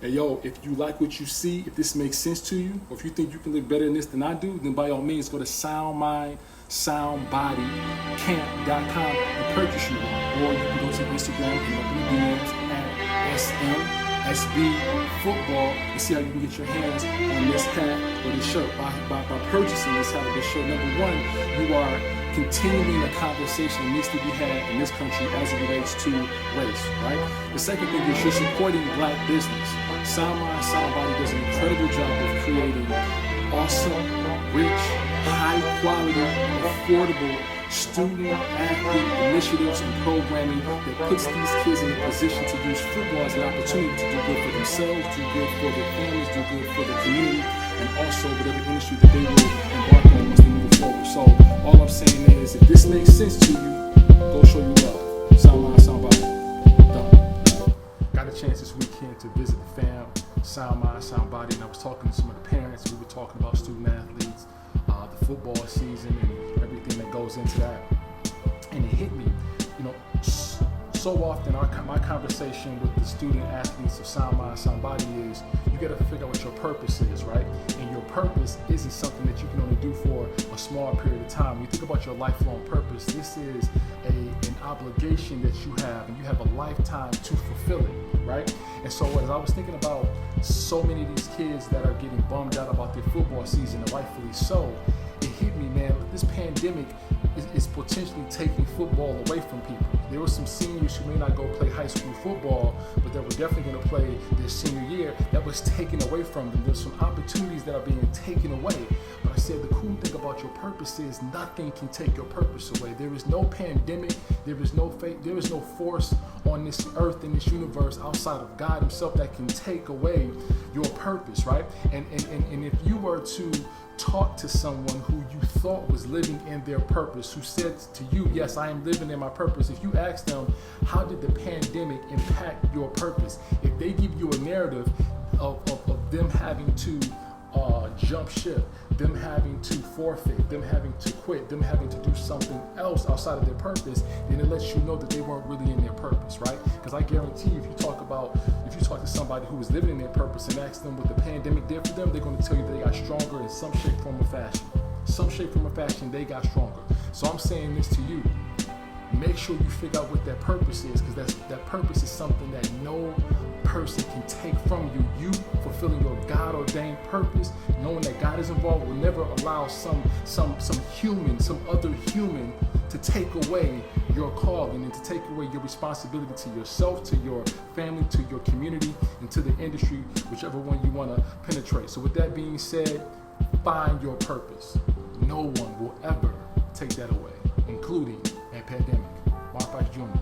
And yo, if you like what you see, if this makes sense to you, or if you think you can live better than this than I do, then by all means go to soundmindsoundbodycamp.com and purchase you one. Or you can go to Instagram and open the DMs at SMSB and see how you can get your hands on this hat or this shirt. By purchasing this hat or this shirt, number one, you are continuing a conversation that needs to be had in this country as it relates to race, right? The second thing is you're supporting black business. Sound Mind, Sound Body does an incredible job of creating awesome, rich, high quality, affordable student-athlete initiatives and programming that puts these kids in a position to use football as an opportunity to do good for themselves, do good for their families, do good for the community, and also whatever industry that they will embark on once they move forward. So all I'm saying is, if this makes sense to you, go show you love. Sound Mind, Sound Body. Done. Got a chance this weekend to visit the fam, Sound Mind, Sound Body, and I was talking to some of the parents. We were talking about student athletes, the football season, and everything that goes into that. And it hit me, so often my conversation with the student athletes of Sound Mind, Sound Body is, you got to figure out what your purpose is, right? And your purpose isn't something that you can only do for a small period of time. When you think about your lifelong purpose, this is an obligation that you have, and you have a lifetime to fulfill it, right? And so as I was thinking about so many of these kids that are getting bummed out about their football season, and rightfully so, it hit me, man, this pandemic is potentially taking football away from people. There were some seniors who may not go play high school football, but they were definitely going to play their senior year. That was taken away from them. There's some opportunities that are being taken away. But I said the cool thing about your purpose is nothing can take your purpose away. There is no pandemic. There is no fate. There is no force on this earth, in this universe, outside of God himself that can take away your purpose, right? And if you were to talk to someone who you thought was living in their purpose, who said to you, yes, I am living in my purpose, if you ask them, how did the pandemic impact your purpose? If they give you a narrative of them having to jump ship, them having to forfeit, them having to quit, them having to do something else outside of their purpose, then it lets you know that they weren't really in their purpose, right? Because I guarantee if you talk to somebody who was living in their purpose and ask them what the pandemic did for them, they're going to tell you they got stronger in some shape, form, or fashion. Some shape, form, or fashion, they got stronger. So I'm saying this to you. Make sure you figure out what that purpose is, because that purpose is something that no person can take from you. You fulfilling your God-ordained purpose, knowing that God is involved, will never allow some other human to take away your calling and to take away your responsibility to yourself, to your family, to your community, and to the industry, whichever one you want to penetrate. So with that being said, find your purpose. No one will ever take that away, including a pandemic. Marv Fox Jr.